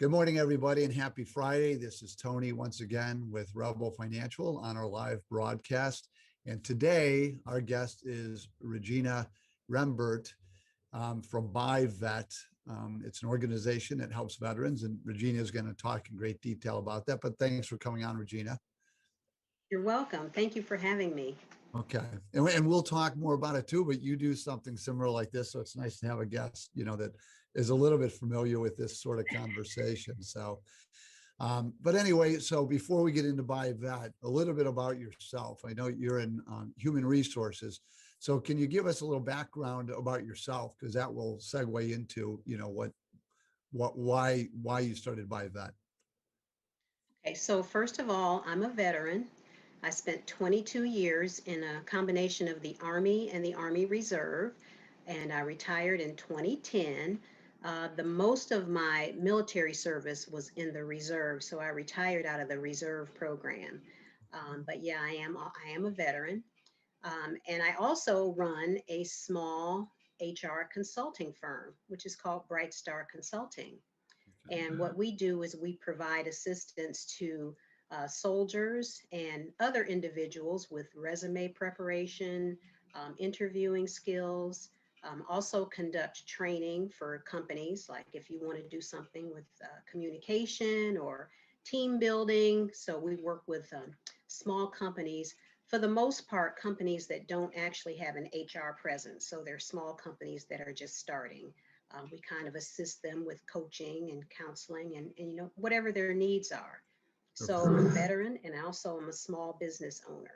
Good morning, everybody, and happy Friday. This is Tony once again with Rebel Financial on our live broadcast. And today, our guest is Regina Rembert from BuyVet. It's an organization that helps veterans, and Regina is going to talk in great detail about that. But thanks for coming on, Regina. You're welcome. Thank you for having me. Okay. And we'll talk more about it too, but you do something similar like this. So it's nice to have a guest, that is a little bit familiar with this sort of conversation. So, but anyway, so before we get into BuyVet, a little bit about yourself. I know you're in human resources. So can you give us a little background about yourself? Because that will segue into, why you started BuyVet. Okay, so first of all, I'm a veteran. I spent 22 years in a combination of the Army and the Army Reserve, and I retired in 2010. The most of my military service was in the Reserve, so I retired out of the Reserve program. But yeah, I am a veteran, and I also run a small HR consulting firm, which is called Brightstar Consulting. And what we do is we provide assistance to soldiers and other individuals with resume preparation, interviewing skills, also conduct training for companies, like if you want to do something with communication or team building. So we work with small companies, for the most part, companies that don't actually have an HR presence. So they're small companies that are just starting. We kind of assist them with coaching and counseling and whatever their needs are. So I'm a veteran, and also I'm a small business owner.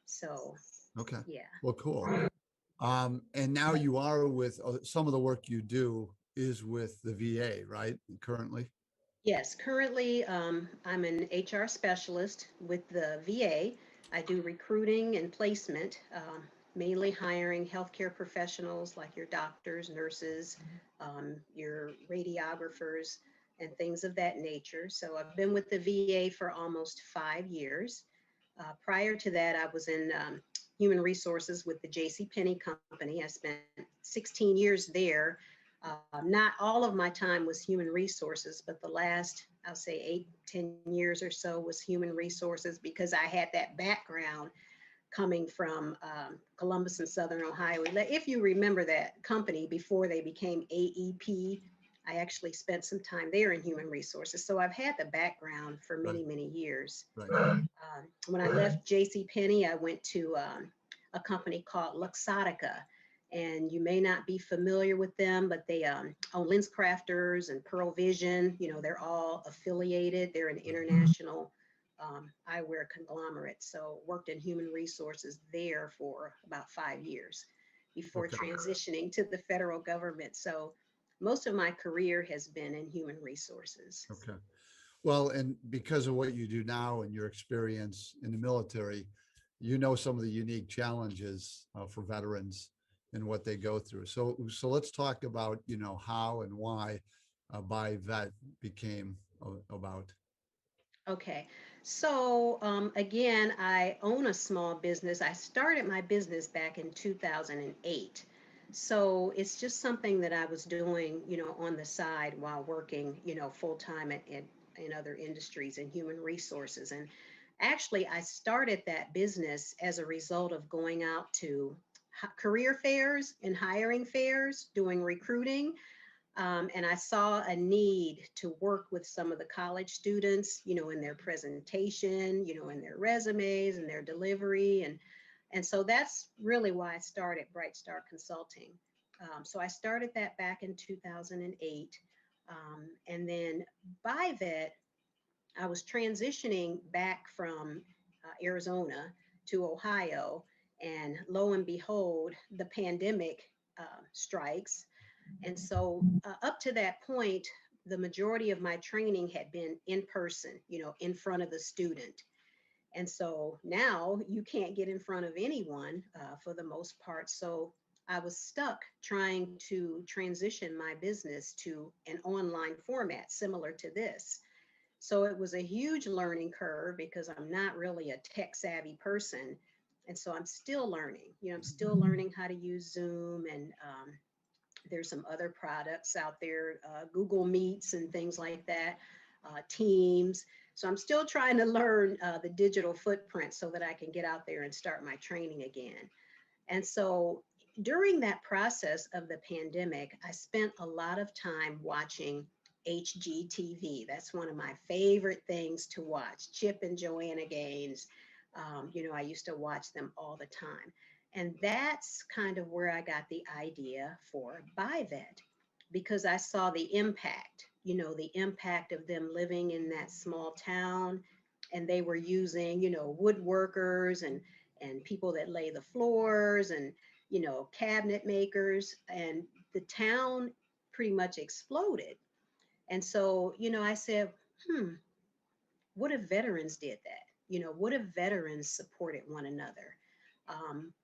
So, Okay. Yeah. Well, cool. And now you are with some of the work you do is with the VA, right? Currently? Yes, currently I'm an HR specialist with the VA. I do recruiting and placement, mainly hiring healthcare professionals like your doctors, nurses, your radiographers, and things of that nature. So I've been with the VA for almost 5 years. Prior to that, I was in human resources with the JCPenney company. I spent 16 years there. Not all of my time was human resources, but the last, I'll say 8-10 years or so was human resources, because I had that background coming from Columbus and Southern Ohio. If you remember that company before they became AEP, I actually spent some time there in human resources. So I've had the background for many, many years. Right. When I left JCPenney, I went to a company called Luxottica. And you may not be familiar with them, but they own LensCrafters and Pearl Vision. They're all affiliated. They're an international eyewear conglomerate. So worked in human resources there for about 5 years before transitioning to the federal government. So most of my career has been in human resources. Okay. Well, and because of what you do now and your experience in the military, some of the unique challenges for veterans and what they go through. So let's talk about, how and why BuyVet became about. Okay, so again, I own a small business. I started my business back in 2008. So it's just something that I was doing, on the side while working, full time in other industries and human resources. And actually, I started that business as a result of going out to career fairs and hiring fairs, doing recruiting. And I saw a need to work with some of the college students, in their presentation, in their resumes and their delivery. And so that's really why I started Brightstar Consulting. So I started that back in 2008. And then BuyVet, I was transitioning back from Arizona to Ohio. And lo and behold, the pandemic strikes. And so up to that point, the majority of my training had been in person, in front of the student. And so now you can't get in front of anyone for the most part. So I was stuck trying to transition my business to an online format similar to this. So it was a huge learning curve because I'm not really a tech savvy person. And so I'm still learning, I'm still learning how to use Zoom and There's some other products out there, Google Meets and things like that, Teams. So I'm still trying to learn the digital footprint so that I can get out there and start my training again. And so during that process of the pandemic, I spent a lot of time watching HGTV. That's one of my favorite things to watch. Chip and Joanna Gaines. I used to watch them all the time. And that's kind of where I got the idea for BuyVet because I saw the impact, the impact of them living in that small town. And they were using, woodworkers and people that lay the floors and, cabinet makers. And the town pretty much exploded. And so, I said, what if veterans did that? What if veterans supported one another?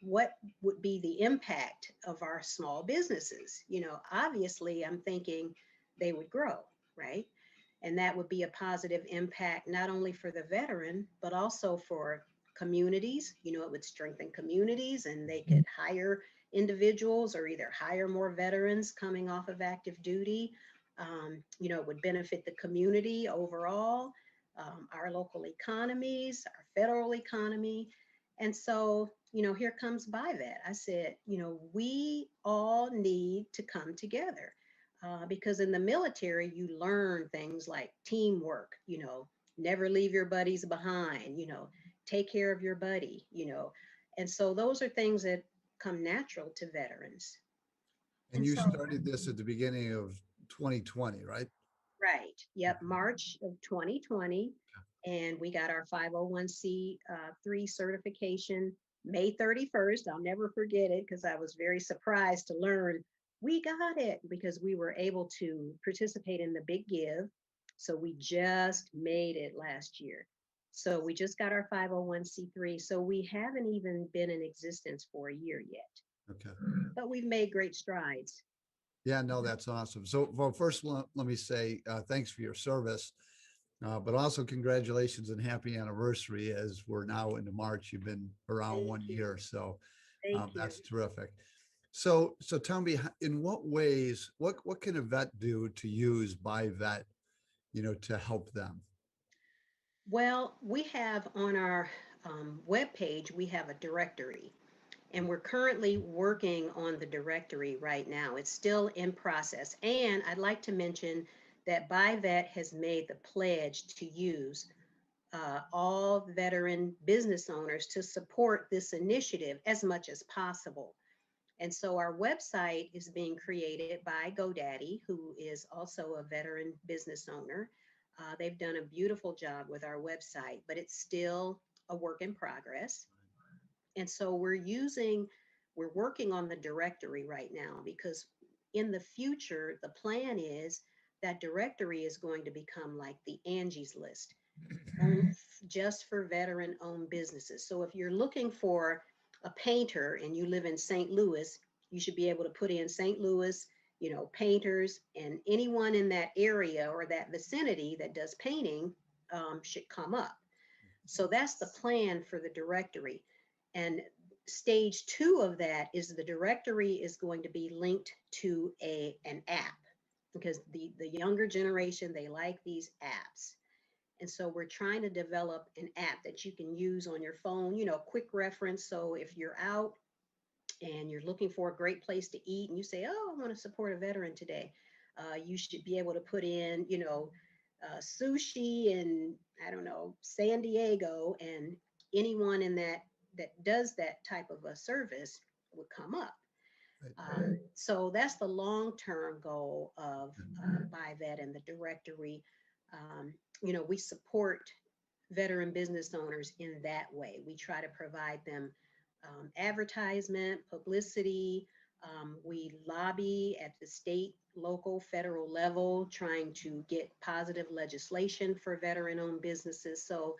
What would be the impact of our small businesses? Obviously, I'm thinking they would grow, right? And that would be a positive impact, not only for the veteran, but also for communities. It would strengthen communities and they could hire individuals or either hire more veterans coming off of active duty. It would benefit the community overall, our local economies, our federal economy. And so, here comes BuyVet. I said, we all need to come together because in the military, you learn things like teamwork, never leave your buddies behind, take care of your buddy, And so those are things that come natural to veterans. And you started this at the beginning of 2020, right? Right. Yep. March of 2020. And we got our 501c3 certification May 31st. I'll never forget it because I was very surprised to learn we got it because we were able to participate in the big give. So we just made it last year. So we just got our 501c3. So we haven't even been in existence for a year yet. Okay. But we've made great strides. Yeah, no, that's awesome. So, well, first, let me say thanks for your service, but also congratulations and happy anniversary as we're now into March. You've been around Thank 1 year, so Thank you. that's terrific. So tell me, in what ways, what can a vet do to use BuyVet, to help them? Well, we have on our webpage, we have a directory, and we're currently working on the directory right now. It's still in process. And I'd like to mention that BuyVet has made the pledge to use all veteran business owners to support this initiative as much as possible. And so our website is being created by GoDaddy, who is also a veteran business owner. They've done a beautiful job with our website, but it's still a work in progress. And so we're working on the directory right now because in the future, the plan is that directory is going to become like the Angie's List, just for veteran owned businesses. So if you're looking for a painter and you live in St. Louis, you should be able to put in St. Louis, painters, and anyone in that area or that vicinity that does painting should come up. So that's the plan for the directory. And stage 2 of that is the directory is going to be linked to an app because the younger generation, they like these apps. And so we're trying to develop an app that you can use on your phone, quick reference. So if you're out and you're looking for a great place to eat and you say, oh, I want to support a veteran today, you should be able to put in, sushi in, I don't know, San Diego, and anyone in that does that type of a service would come up. So that's the long-term goal of BuyVet and the directory. We support veteran business owners in that way. We try to provide them advertisement, publicity. We lobby at the state, local, federal level, trying to get positive legislation for veteran-owned businesses. So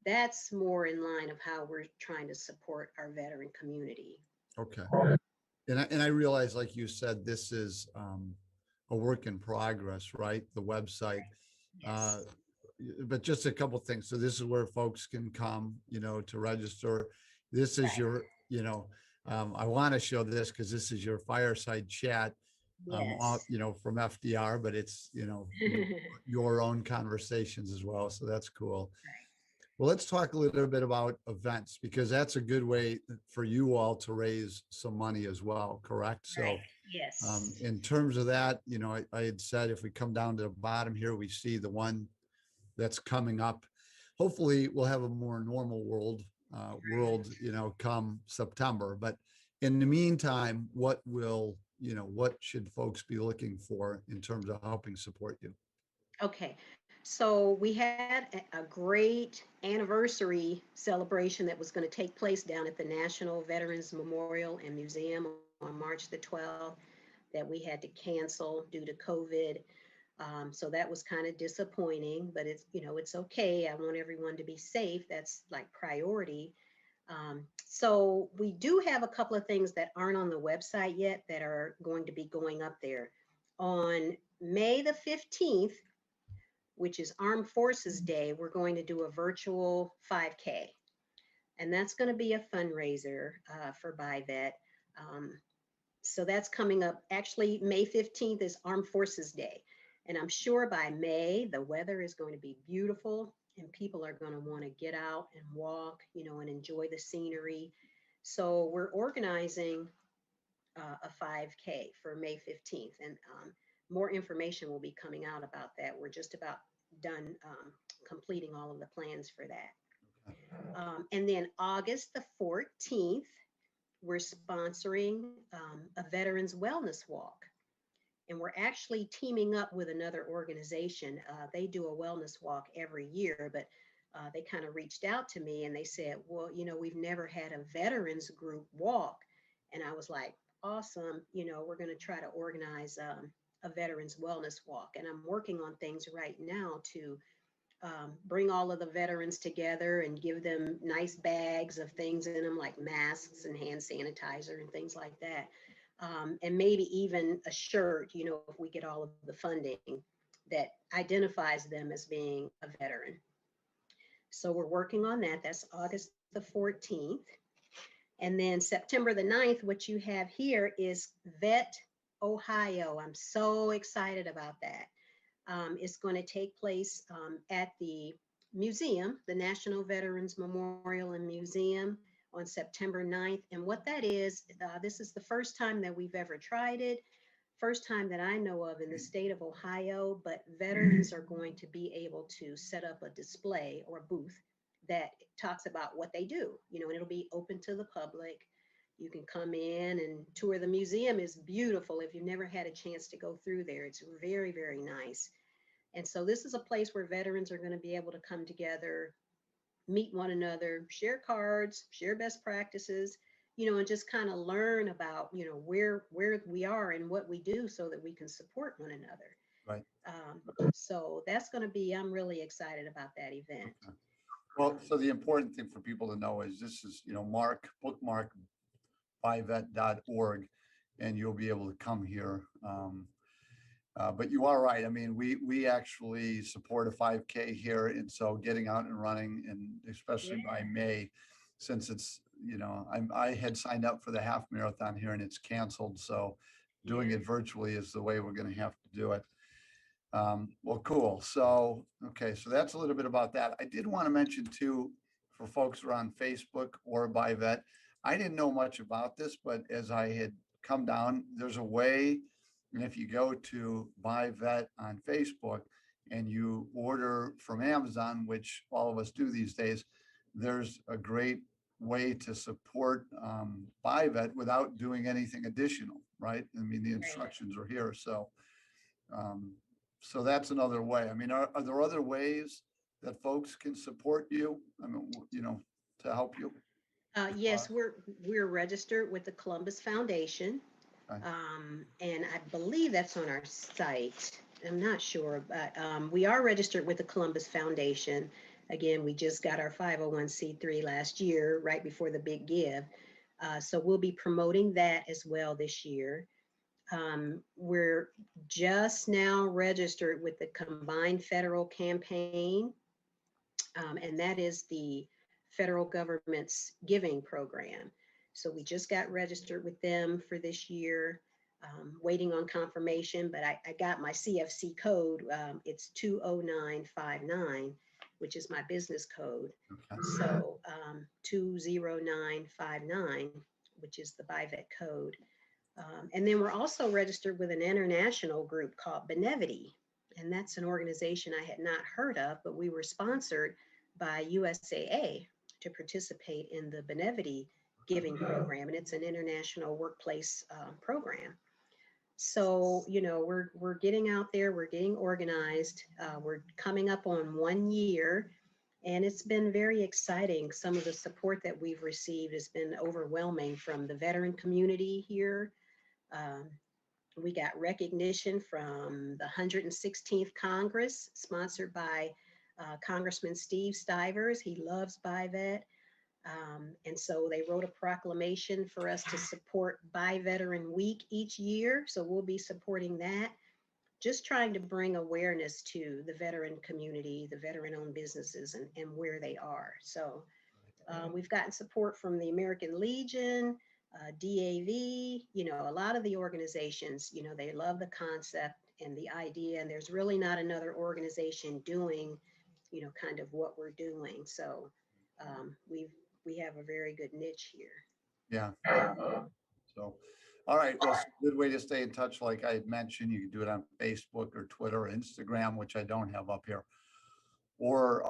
that's more in line of how we're trying to support our veteran community. Okay. And I realize, like you said, this is a work in progress, right? The website. Yes. But just a couple things. So this is where folks can come, to register. This is your, I want to show this because this is your fireside chat. Yes. from FDR, but it's, your own conversations as well. So that's cool. Well, let's talk a little bit about events, because that's a good way for you all to raise some money as well, correct? Right. So Yes. in terms of that, I had said if we come down to the bottom here, we see the one that's coming up. Hopefully we'll have a more normal world, come September. But in the meantime, what should folks be looking for in terms of helping support you? Okay. So we had a great anniversary celebration that was going to take place down at the National Veterans Memorial and Museum on March the 12th that we had to cancel due to COVID. So that was kind of disappointing, but it's okay. I want everyone to be safe. That's like priority. So we do have a couple of things that aren't on the website yet that are going to be going up there. On May the 15th, which is Armed Forces Day, we're going to do a virtual 5K. And that's going to be a fundraiser for BuyVet. So that's coming up. Actually, May 15th is Armed Forces Day. And I'm sure by May, the weather is going to be beautiful and people are going to want to get out and walk, and enjoy the scenery. So we're organizing a 5K for May 15th. And more information will be coming out about that. We're just about done completing all of the plans for that. And then August the 14th, we're sponsoring a Veterans Wellness Walk. And we're actually teaming up with another organization. They do a wellness walk every year, but they kind of reached out to me and they said, well, we've never had a veterans group walk. And I was like, awesome. We're going to try to organize a veterans wellness walk. And I'm working on things right now to bring all of the veterans together and give them nice bags of things in them, like masks and hand sanitizer and things like that. And maybe even a shirt, if we get all of the funding that identifies them as being a veteran. So we're working on that. That's August the 14th. And then September the 9th, what you have here is Vet Ohio. I'm so excited about that. It's going to take place at the museum, the National Veterans Memorial and Museum, on September 9th. And what that is, this is the first time that we've ever tried it, first time that I know of in the state of Ohio, but veterans are going to be able to set up a display or a booth that talks about what they do, and it'll be open to the public. You can come in and tour the museum. Is beautiful. If you've never had a chance to go through there, it's very, very nice. And so this is a place where veterans are going to be able to come together, meet one another, share cards, share best practices, and just kind of learn about, where we are and what we do so that we can support one another. Right. So that's going to be, I'm really excited about that event. Okay. Well, so the important thing for people to know is this is, bookmark buyvet.org, and you'll be able to come here. But you are right. I mean, we actually support a 5K here. And so getting out and running, and especially by May, since it's, I had signed up for the half marathon here and it's canceled. So doing it virtually is the way we're going to have to do it. Well, cool. So, okay. So that's a little bit about that. I did want to mention too, for folks who are on Facebook or BuyVet, I didn't know much about this, but as I had come down, there's a way. And if you go to BuyVet on Facebook and you order from Amazon, which all of us do these days, there's a great way to support BuyVet without doing anything additional, right? I mean, the instructions are here. So that's another way. I mean, are there other ways that folks can support you? I mean, to help you? Yes, we're registered with the Columbus Foundation. Okay. And I believe that's on our site. I'm not sure, but we are registered with the Columbus Foundation. Again, we just got our 501c3 last year, right before the big give. So we'll be promoting that as well this year. We're just now registered with the Combined Federal Campaign, and that is the federal government's giving program. So we just got registered with them for this year. Waiting on confirmation, but I got my CFC code. It's 20959, which is my business code. Okay. So 20959, which is the BuyVet code. And then we're also registered with an international group called Benevity. And that's an organization I had not heard of, but we were sponsored by USAA to participate in the Benevity giving program. And it's an international workplace program. So, we're getting out there, we're getting organized, we're coming up on 1 year, and it's been very exciting. Some of the support that we've received has been overwhelming from the veteran community here. We got recognition from the 116th Congress, sponsored by Congressman Steve Stivers. He loves BuyVet. And so they wrote a proclamation for us to support Buy Veteran Week each year. So we'll be supporting that, just trying to bring awareness to the veteran community, the veteran-owned businesses, and where they are. So we've gotten support from the American Legion, DAV, a lot of the organizations, they love the concept and the idea, and there's really not another organization doing, kind of what we're doing. So we have a very good niche here. Yeah. So, all right. Well, it's a good way to stay in touch. Like I had mentioned, you can do it on Facebook or Twitter or Instagram, which I don't have up here. Or,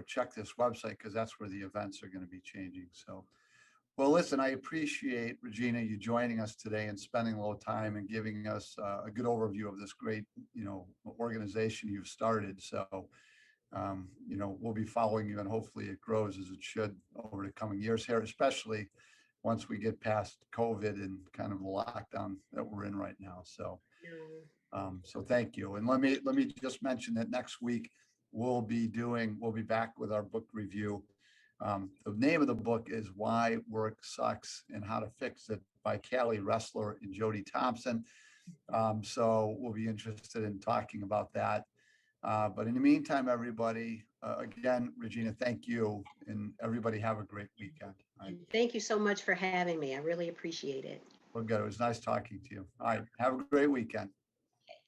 check this website, because that's where the events are going to be changing. So, well, listen, I appreciate, Regina, you joining us today and spending a little time and giving us a good overview of this great, organization you've started. So, we'll be following you, and hopefully it grows as it should over the coming years here, especially once we get past COVID and kind of the lockdown that we're in right now. So, so thank you. And let me just mention that next week we'll be back with our book review. The name of the book is Why Work Sucks and How to Fix It by Callie Ressler and Jody Thompson. So we'll be interested in talking about that. But in the meantime, everybody, again, Regina, thank you, and everybody have a great weekend. Right. Thank you so much for having me. I really appreciate it. Well, good. It was nice talking to you. All right. Have a great weekend.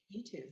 You too.